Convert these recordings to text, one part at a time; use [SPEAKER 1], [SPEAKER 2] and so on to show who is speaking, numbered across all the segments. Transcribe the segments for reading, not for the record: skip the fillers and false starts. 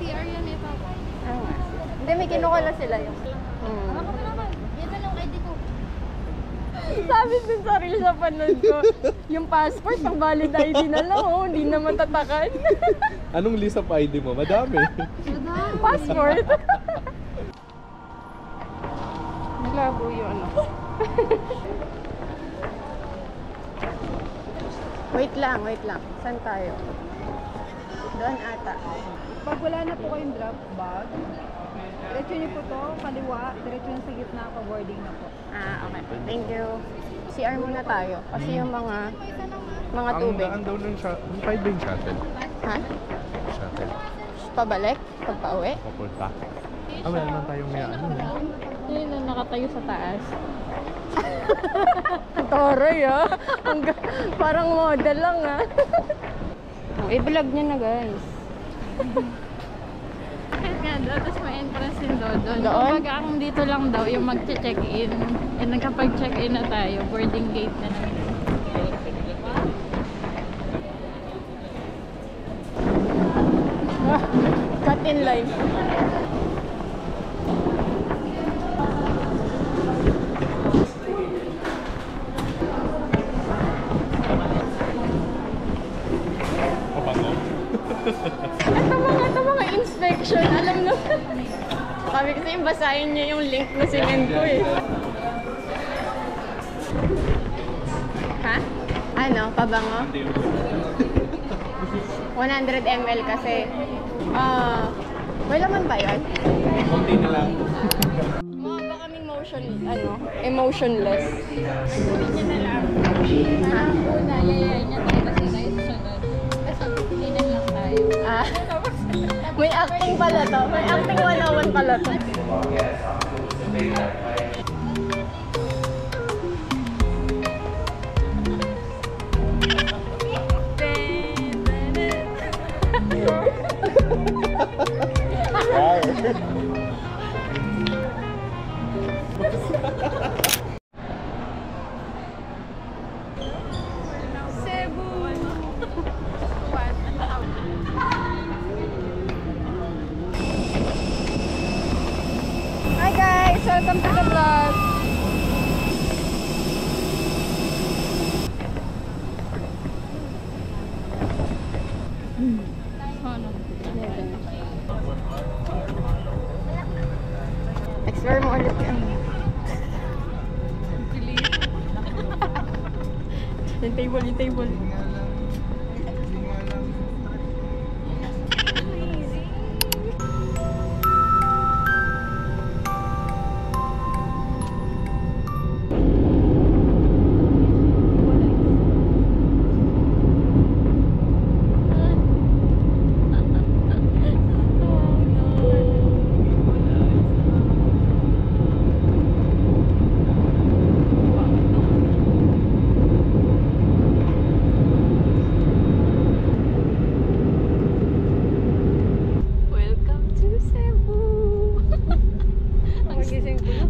[SPEAKER 1] CR yan eh, Papa.
[SPEAKER 2] Hindi, may kinuha lang sila yung...
[SPEAKER 1] Ako na naman. Yan na lang ID ko.
[SPEAKER 2] Sabi din sa reel sa panood ko, yung passport, pang valid ID na lang, oh, hindi na matatakan.
[SPEAKER 3] Anong list of ID mo? Madami.
[SPEAKER 2] Passport. Malabo yung ano. Wait lang. Saan tayo? Doon ata.
[SPEAKER 1] Pag wala na po kayong drop bag, diretso niyo po to, kaliwa, diretso na sa gitna, pa-boarding na po.
[SPEAKER 2] Okay. Thank you. CR muna tayo. Kasi yung mga tubig.
[SPEAKER 3] Ang daw ng shuttle. Ang ba yung shuttle?
[SPEAKER 2] Ha?
[SPEAKER 3] Shuttle.
[SPEAKER 2] Pabalik? Pagpa-uwi?
[SPEAKER 3] Papunta. Wala naman tayong may ano.
[SPEAKER 2] Yun na nakatayo sa taas. Toroy parang model lang i-vlog niya na guys.
[SPEAKER 1] Kahit nga daw, tapos may entrance din doon.
[SPEAKER 2] Doon?
[SPEAKER 1] Kumbaga ang dito lang daw, yung mag-check-in. And nagkapag-check-in na tayo, boarding gate na naman.
[SPEAKER 2] Cut in line. Ito mga inspection, alam na. Sabi kasi yung basahin niya yung link na sinend ko eh. Ha? Ano? Pabango? 100 ml kasi. May laman ba yun?
[SPEAKER 3] Konti na lang.
[SPEAKER 2] Baka kaming emotionless.
[SPEAKER 1] Gawin niya na lang. Una, yayayin niya tayo kasi tayo susunod. Tapos pilinan lang tayo.
[SPEAKER 2] May acting pala to. May acting 101 pala to.
[SPEAKER 1] Cebu!
[SPEAKER 2] Hi guys! Welcome to the vlog! Explore mo ulit yan. Yung table.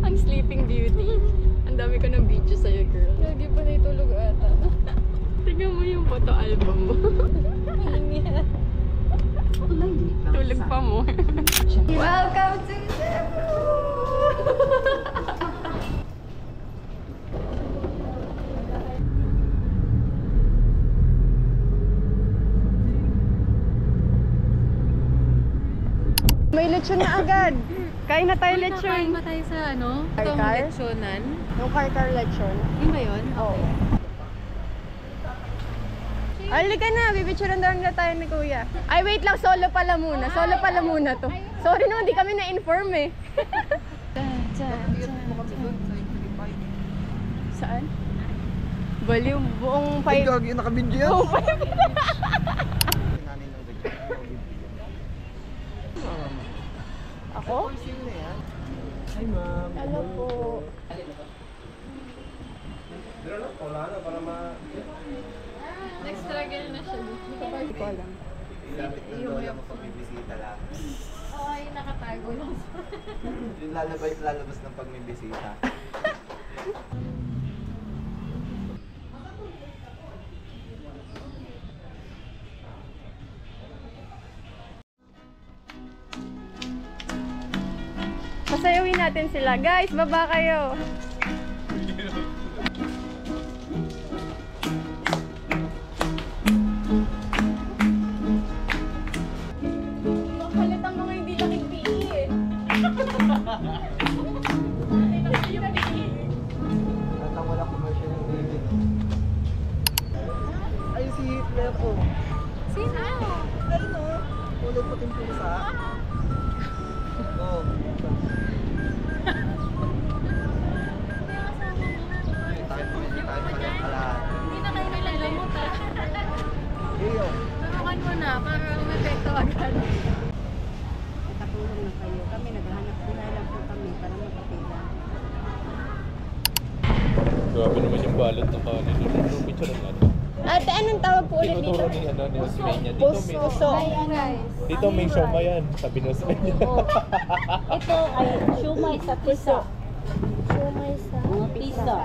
[SPEAKER 2] Ang sleeping beauty. Ang dami ko ng video sa'yo, girl.
[SPEAKER 1] Lagi pa na itulog ata.
[SPEAKER 2] Tingnan mo yung photo album mo. Tulog pa mo.
[SPEAKER 1] Welcome to Cebu!
[SPEAKER 2] May lechon na agad. Kain na tayo lechon.
[SPEAKER 1] Kain ba tayo sa ano?
[SPEAKER 2] Car-car?
[SPEAKER 1] Itong lechonan.
[SPEAKER 2] Yung car lechon.
[SPEAKER 1] Yun ba yun?
[SPEAKER 2] Oo. Halika na, bibitsuran daw na tayo ni Kuya. Ay, wait lang, solo pala muna to. Sorry naman, di kami na-inform eh. Saan? Baliw, buong
[SPEAKER 3] Ay,
[SPEAKER 2] 5.
[SPEAKER 3] gagi, nakabidyo yan.
[SPEAKER 2] Buong 5. Ako?
[SPEAKER 3] Hi, ma'am.
[SPEAKER 2] Hello po.
[SPEAKER 3] Wala na, para ma...
[SPEAKER 1] Nag-struggle na siya.
[SPEAKER 2] Hindi ko alam.
[SPEAKER 4] Lapit ng lola mo pag may bisita lang.
[SPEAKER 1] Oo, yung nakatago lang.
[SPEAKER 4] Yung lalabas ng pag may bisita.
[SPEAKER 2] Pasayawin natin sila. Guys, baba kayo. Makalit ang mga hindi laking PE eh.
[SPEAKER 4] Natang wala commercial yung David. Ay, si Hitler po.
[SPEAKER 1] Sino?
[SPEAKER 4] Ay, no. Ulog po ting pusa. Oo. Tayo pala pala.
[SPEAKER 1] Hindi na kayo nilalamot ah.
[SPEAKER 4] Iyo.
[SPEAKER 1] Turukan mo na para umepekto agad.
[SPEAKER 5] Katulong na kayo. Kami naghahanap buhay lang po kami para makapila.
[SPEAKER 3] Grabe naman yung balot ng kanin. Yung picture nga.
[SPEAKER 2] Ate, anong tawag po ulit dito?
[SPEAKER 3] Tinuturo ni ano ni Osmay niya.
[SPEAKER 2] Puso.
[SPEAKER 3] Dito may sioma yan. Sabi ni Osmay niya.
[SPEAKER 5] Ito ay siumay sa pisa.
[SPEAKER 1] Sumay sa
[SPEAKER 5] Pisa.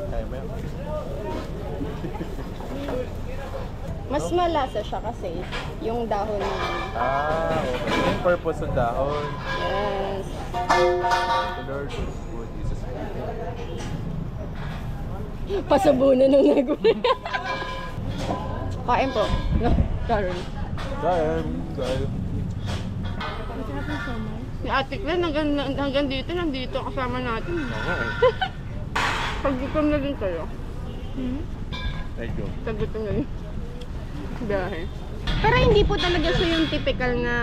[SPEAKER 3] Kaya mo yan.
[SPEAKER 2] Mas malasa siya kasi yung dahon niya.
[SPEAKER 3] Ah, okay. Ito yung purpose ng dahon.
[SPEAKER 2] Yes.
[SPEAKER 3] The Lord is good. Jesus is
[SPEAKER 2] Pasabunan ng naguli. Kain po. No, Karen.
[SPEAKER 3] Dahil.
[SPEAKER 2] Si Ate Clan hanggang dito, nandito kasama natin.
[SPEAKER 3] Oo nga eh.
[SPEAKER 2] Paggutom na din kayo.
[SPEAKER 3] Medyo.
[SPEAKER 2] Paggutom na din. Biyahe. Pero hindi po talaga siya yung typical na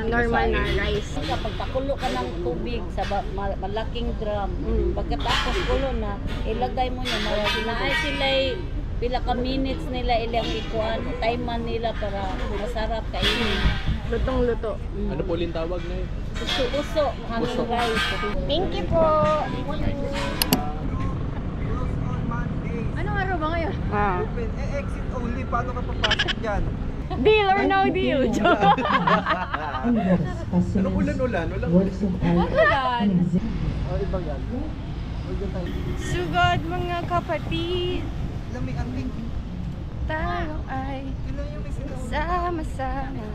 [SPEAKER 2] normal na rice.
[SPEAKER 5] Kapag pakulo ka ng tubig sa malaking drum, pagkatapos kulo na, ilagay mo niya. Naay sila pila ka minutes nila ilang ikuan, timeman nila para masarap kainin.
[SPEAKER 2] Lutong-luto.
[SPEAKER 3] Ano po ulit tawag na yun?
[SPEAKER 5] Uso-uso, hanging rice.
[SPEAKER 2] Thank you po.
[SPEAKER 1] Anong araw ba ngayon?
[SPEAKER 2] Ah.
[SPEAKER 4] Open. Exit only. Paano ka papasok dyan?
[SPEAKER 2] Deal or no deal?
[SPEAKER 3] Anong ulan-ulan? Walang
[SPEAKER 2] Ulan.
[SPEAKER 4] O, iba yan.
[SPEAKER 2] Sugod mga kapatid,
[SPEAKER 4] Lamig ang pink.
[SPEAKER 2] tayo ay
[SPEAKER 4] Yun yung may sinaw.
[SPEAKER 2] sama-sama.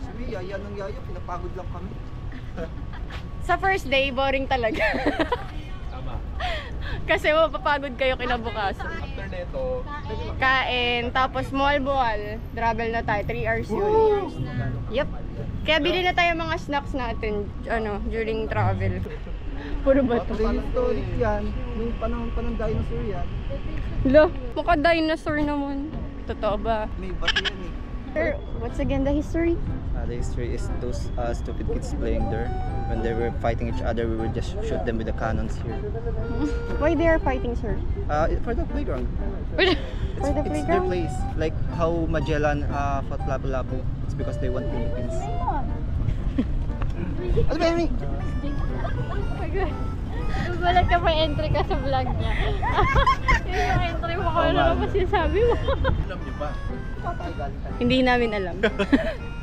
[SPEAKER 4] Sabi, yaya ng yaya. Pinapagod lang kami.
[SPEAKER 2] Sa first day, boring talaga.
[SPEAKER 3] Tama.
[SPEAKER 2] Kasi mapapagod kayo kinabukasan.
[SPEAKER 3] After neto,
[SPEAKER 2] Kain, tapos mall-mall. Travel na tayo, 3 hours yun. Yep. Kaya bili na tayo mga snacks natin during travel. Puro bato.
[SPEAKER 4] Prehistoric yan. Nung panahon pa ng dinosaur yan.
[SPEAKER 2] Lo, mukha dinosaur naman. Totoo ba?
[SPEAKER 4] May bato yan eh.
[SPEAKER 2] Sir, what's again the history?
[SPEAKER 4] The history is those stupid kids playing there. When they were fighting each other, we would just shoot them with the cannons here.
[SPEAKER 2] Why they are fighting, sir?
[SPEAKER 4] For the playground.
[SPEAKER 2] For the
[SPEAKER 4] It's their
[SPEAKER 2] playground?
[SPEAKER 4] place. Like how Magellan fought Lapu-Lapu. It's because they want Philippines. Ano ba yun?
[SPEAKER 1] Gulat ka pa entry ka sa vlog niya. Yung entry mo kung ano pa sinasabi mo.
[SPEAKER 3] alam niyo ba?
[SPEAKER 2] Hindi namin alam.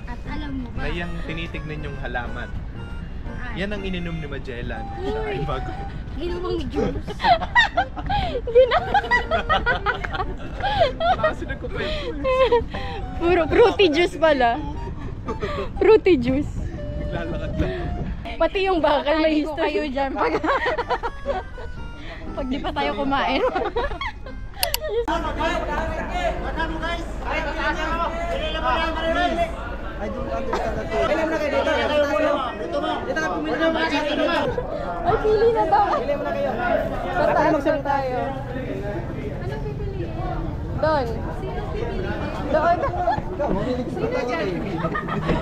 [SPEAKER 1] At alam mo ba?
[SPEAKER 3] Na yung tinitignan yung halaman. Yan ang ininom ni Magellan. Siya ay bago.
[SPEAKER 1] Ginawang juice.
[SPEAKER 2] Hindi na.
[SPEAKER 3] Nakasunod ko pa yun.
[SPEAKER 2] Puro fruity juice pala. Fruity juice.
[SPEAKER 3] Naglalakad lang.
[SPEAKER 2] Pati yung bakal may history.
[SPEAKER 1] kayo dyan pag di pa tayo kumain.
[SPEAKER 4] I don't understand that. Ilan na kayo dito? Dito ka pumili na mga
[SPEAKER 2] Ay, pili na daw. Pili mo na kayo. Sa taas na tayo.
[SPEAKER 1] Anong pipiliin?
[SPEAKER 2] Doon. Doon.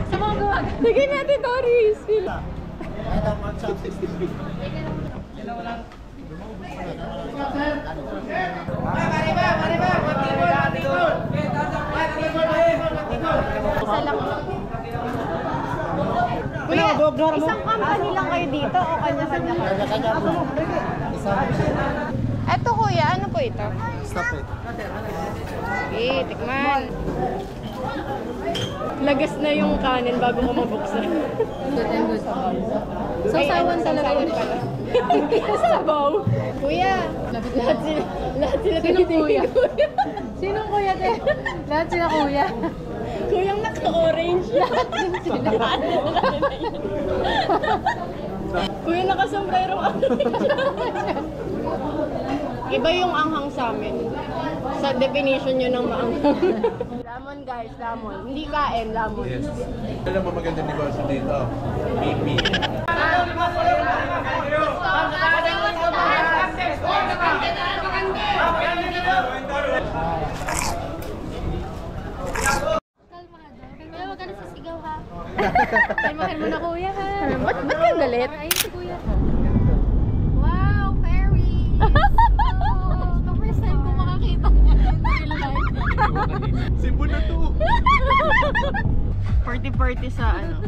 [SPEAKER 1] Sa mga gawa.
[SPEAKER 2] Sige natin, Doris. Pili. Isa lang. Kuya, isang company lang kayo dito o kanya-kanya kayo? Eto kuya, ano po ito?
[SPEAKER 4] Stop it.
[SPEAKER 2] Sige, tikman. Lagas na yung kanin bago ko mabuksan.
[SPEAKER 1] Good and good. Sasawan talaga yun.
[SPEAKER 2] Hindi ka sabaw. Kuya, lahat sila
[SPEAKER 1] Sinong kuya?
[SPEAKER 2] kuya.
[SPEAKER 1] Sinong kuya te? Lahat sila kuya.
[SPEAKER 2] Kuyang naka-orange. Kuya naka-sombrero orange. Iba yung anghang sa amin. Sa definition nyo ng maanghang. Lamon guys, lamon. Hindi kain, lamon.
[SPEAKER 3] Yes. Alam mo magandang negosyo dito. BP.
[SPEAKER 1] Kuya, wag ka na sisigaw ha. Kalmahan mo na kuya ha.
[SPEAKER 2] Ba't kang galit?
[SPEAKER 1] Ay, si kuya. Wow, fairy! Oh, first time ko makakita niya in real life.
[SPEAKER 3] Simbo na to.
[SPEAKER 2] Party sa ano?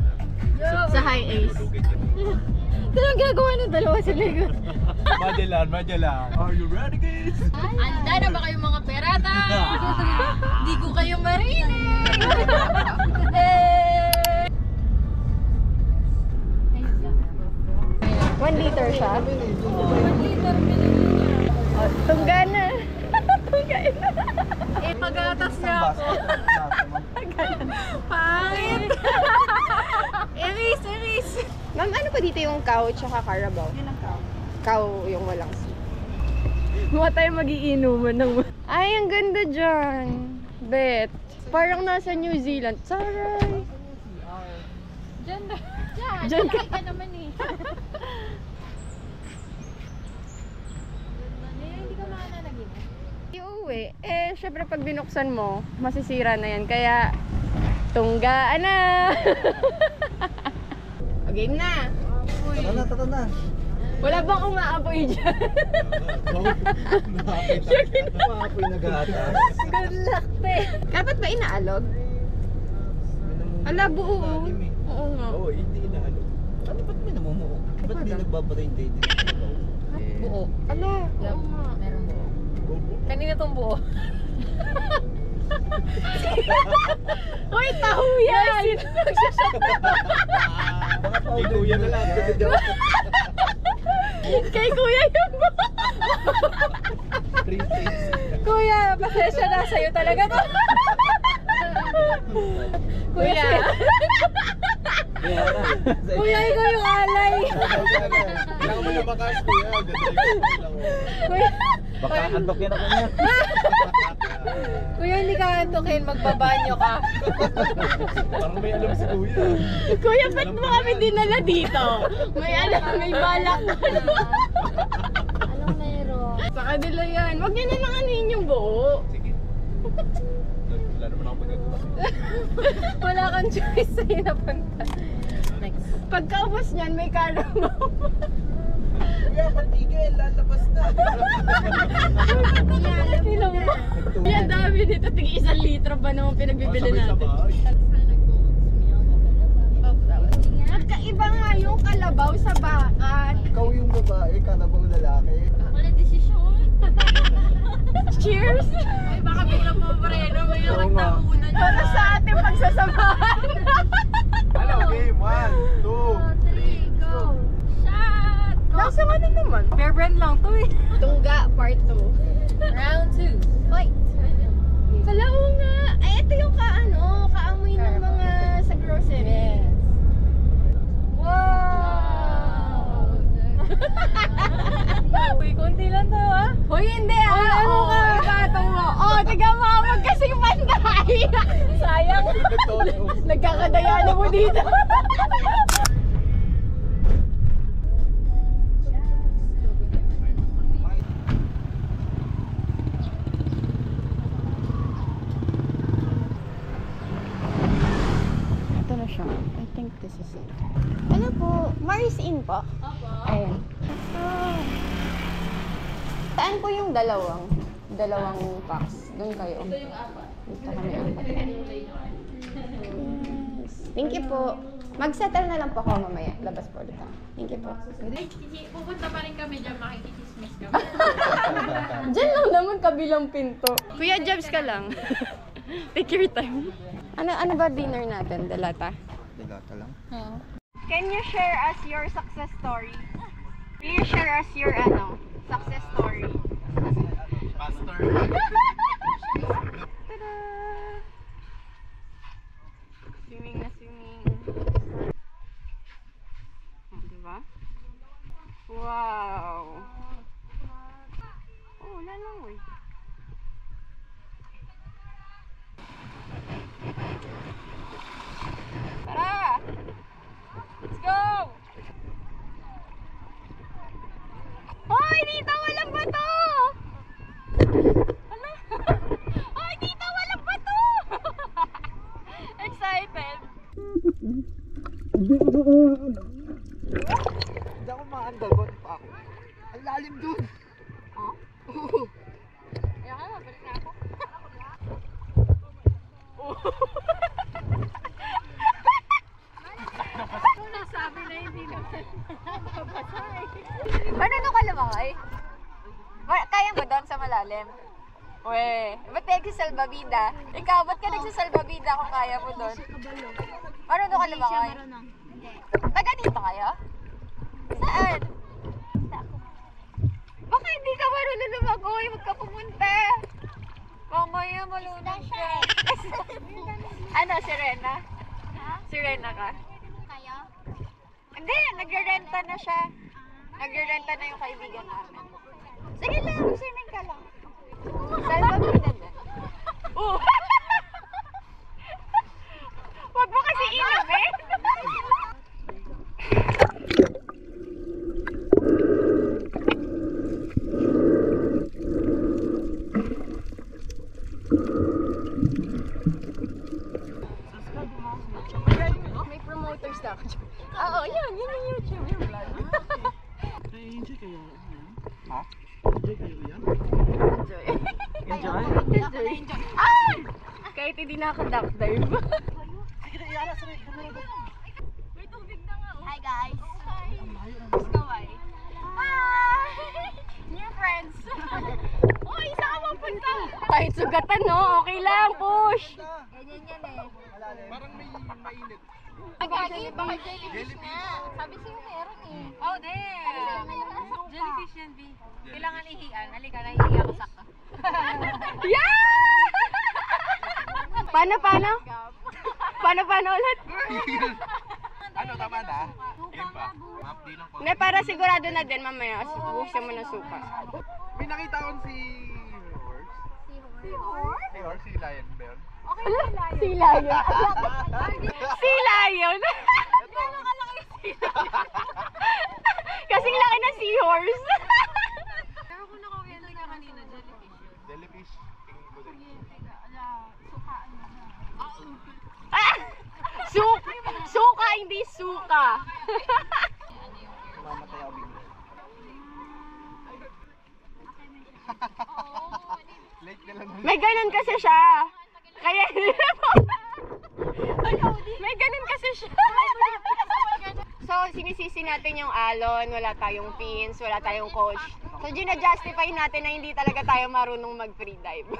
[SPEAKER 2] Sa high ace. Ito ang ginagawa ng dalawa sila.
[SPEAKER 3] Magellan. Are you ready, guys?
[SPEAKER 1] Anda na ba kayong mga perata? Di ko kayo marinig! Eh!
[SPEAKER 2] 1 liter siya.
[SPEAKER 1] 1 liter binili niya.
[SPEAKER 2] Tungga na. Tungga na.
[SPEAKER 1] Eh, pag-atas niya ako. Pangit! Iris!
[SPEAKER 2] Ma'am, ano pa dito yung cow tsaka Carabao?
[SPEAKER 1] Yun ang kao.
[SPEAKER 2] Cow yung walang C. Mukha tayo magiinuman ng... Ay, ang ganda dyan. Bet. Parang nasa New Zealand. Saray.
[SPEAKER 1] Diyan
[SPEAKER 2] Diyan ka.
[SPEAKER 1] ka naman eh. Hindi ka makananagin.
[SPEAKER 2] Iuwi. Eh, syempre pag binuksan mo, masisira na yan. Kaya, tunggaan na. Game na.
[SPEAKER 4] Tara na.
[SPEAKER 2] Wala bang umaapoy dyan?
[SPEAKER 4] Maapoy nag-aatas.
[SPEAKER 2] Good luck, te. Dapat ba inaalog? Ala, buo. Oo nga.
[SPEAKER 3] Oo, hindi inaano.
[SPEAKER 4] Ano ba't may namumuo? Ba't hindi nagbabrain day din?
[SPEAKER 1] Buo.
[SPEAKER 2] Ala, oo nga.
[SPEAKER 1] Meron buo. Kanina tong buo.
[SPEAKER 2] Uy, taho yan!
[SPEAKER 3] Kay kuya na lang.
[SPEAKER 2] Kay kuya yung
[SPEAKER 1] Kuya, pasensya na sa'yo talaga to. Kuya. Kuya, ikaw yung alay.
[SPEAKER 3] Kailangan mo na makas, kuya.
[SPEAKER 1] Kuya,
[SPEAKER 4] Baka handok yan ako niya.
[SPEAKER 1] kuya, hindi ka antukin, magbabanyo ka.
[SPEAKER 3] Parang may alam si kuya.
[SPEAKER 2] Kuya, ba't mo kami dinala dito? May alam, may balak.
[SPEAKER 1] Anong meron?
[SPEAKER 2] Sa kanila yan. Huwag niyo na nanganin yung buo.
[SPEAKER 3] Sige. Wala naman ako magagawa.
[SPEAKER 1] Wala kang choice sa'yo na punta. Next.
[SPEAKER 2] Pagkaubos niyan, may Carabao.
[SPEAKER 3] Kuya, patigil. Lalabas na.
[SPEAKER 2] Ilang mo? Yan dami dito. Tingin 1 litro ba naman pinagbibili natin? Magkaiba nga yung kalabaw sa bakat.
[SPEAKER 4] Ikaw yung babae, kanabaw lalaki.
[SPEAKER 1] Wala desisyon.
[SPEAKER 2] Cheers!
[SPEAKER 1] Ay, baka biglang mo preno. May nagtakunan niya.
[SPEAKER 2] Para sa ating pagsasamahan.
[SPEAKER 3] Ano, game? 1, 2,
[SPEAKER 1] 3, go! Shot!
[SPEAKER 2] Nasa nga din naman.
[SPEAKER 1] Bear brand lang to eh.
[SPEAKER 2] Tungga, part 2.
[SPEAKER 1] Round 2. Fight!
[SPEAKER 2] Kalaw nga. Ay, ito yung kaamoy ng mga sa grocery.
[SPEAKER 1] Wow! Uy, konti lang to ah.
[SPEAKER 2] Hoy, hindi ah.
[SPEAKER 1] Ano
[SPEAKER 2] Oo,
[SPEAKER 1] ka?
[SPEAKER 2] ipatong mo. Oh, tiga mo. Wag kasing panday. Sayang. Nagkakadayaan mo dito. Ito na siya. I think this is it. Ano po? Mars Inn po?
[SPEAKER 1] Opo.
[SPEAKER 2] Ayan. Saan po yung dalawang packs? Doon kayo.
[SPEAKER 1] Ito yung apat.
[SPEAKER 2] Dito kami apat. Yes. Thank you po. Mag-settle na lang po ako mamaya. Labas po ulit ako. Thank you po.
[SPEAKER 1] Pupunta pa rin kami dyan, makikichismis kami.
[SPEAKER 2] Diyan lang naman kabilang pinto. Kuya, jobs ka lang. Take your time. Ano ba dinner natin? Delata?
[SPEAKER 4] Dilata lang.
[SPEAKER 2] Can you share us your success story? Will you share us your success story?
[SPEAKER 3] Pastor.
[SPEAKER 2] Tada! Swimming na swimming. Oh, diba? Wow! Oh, lalangoy. Tara! Let's go! Hoy, dito walang bato! Hala? Hoy, dito walang bato! Excited!
[SPEAKER 4] Hindi ako maandal. Buti pa ako. Ang lalim dun.
[SPEAKER 2] Oh?
[SPEAKER 4] Oo.
[SPEAKER 2] Ayoko na, balik na ako.
[SPEAKER 1] Kung nasabi na hindi naman mabasay.
[SPEAKER 2] Ano nung kalamangay? Kaya mo doon sa malalim? Weh, ba't nagsisalbabida? Ikaw, ba't ka nagsisalbabida kung kaya mo doon? Ano nung kalamangay? Taga dito kayo? Saan? Baka hindi ka marunong lumagoy, huwag ka pumunta. Mamaya malunod ka. Ano, Sirena? Sirena ka?
[SPEAKER 1] Kayo?
[SPEAKER 2] Hindi, nagre-renta na siya. Nagre-renta na yung kaibigan namin. Sige lang, swimming ka lang. Salbabida na. Huwag mo kasi inumin. May promoters na ako. Oo, yun yung YouTube, yung vlog.
[SPEAKER 6] Enjoy kayo.
[SPEAKER 4] Ha?
[SPEAKER 6] Enjoy kayo yan?
[SPEAKER 2] Enjoy.
[SPEAKER 4] Enjoy?
[SPEAKER 2] Enjoy. Ah! Kahit hindi naka-duck dive.
[SPEAKER 6] Sige na, iala sa camera ko.
[SPEAKER 2] May tubig na nga.
[SPEAKER 1] Hi guys.
[SPEAKER 2] Let's go, ay. Hi! New friends. Uy, saan ka mapunta? Kahit sugatan, no? Okay lang, push.
[SPEAKER 1] Ganyan yan eh.
[SPEAKER 3] Parang may mainit.
[SPEAKER 1] Agagi, baka jellyfish nga. Sabi sa'yo meron eh.
[SPEAKER 2] Oh, damn.
[SPEAKER 1] Jellyfish
[SPEAKER 2] yan, B. Kailangan ihian. Halika, nahihiya ko sakto. Yeah! Paano? Paano ulit?
[SPEAKER 3] Ano, tama na? Game ba? Map, di lang ko.
[SPEAKER 2] Hindi, para sigurado na din mamaya. Buhusin mo ng suka.
[SPEAKER 3] May nakita akong si horse. Si horse, si lion ba yun?
[SPEAKER 2] Si Lion. Si Lion. Kasing laki ng seahorse. Pero kung nakawento niya kanina,
[SPEAKER 3] Jellyfish. Tingin ko din.
[SPEAKER 2] Suka, hindi suka.
[SPEAKER 4] Mamatay ako bigla.
[SPEAKER 3] Late ka lang.
[SPEAKER 2] May ganun kasi siya. Kaya may ganun kasi siya. So, sinisisi natin yung alon, wala tayong pins, wala tayong coach. So, gina-justify natin na hindi talaga tayo marunong mag-freedive.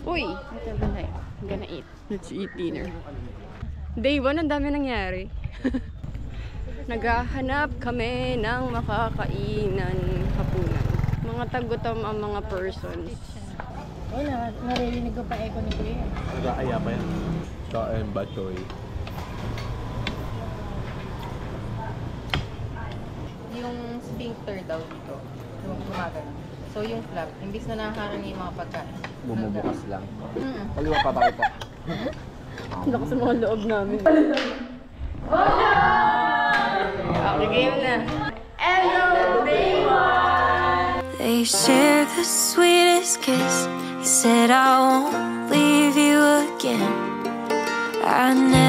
[SPEAKER 2] Uy, I'm gonna eat. Let's eat dinner. Day 1, ang dami nangyari. Naghahanap kami ng makakainan hapunan. Mga tagutom ang mga persons.
[SPEAKER 1] Wala, naririnig ko pa echo ni Kuya.
[SPEAKER 3] Nag-aaya pa yan. Kain ba, Choy?
[SPEAKER 7] Yung sphincter daw dito, yung gumagano. So yung flap, imbis na nakakaroon yung mga pagkain.
[SPEAKER 4] Bumubukas lang. Kaliwa pa bakit pa?
[SPEAKER 2] Lakas sa mga loob namin. Okay, game na. Hello, day 1!
[SPEAKER 8] They share the sweetest kiss. He said I won't leave you again. I never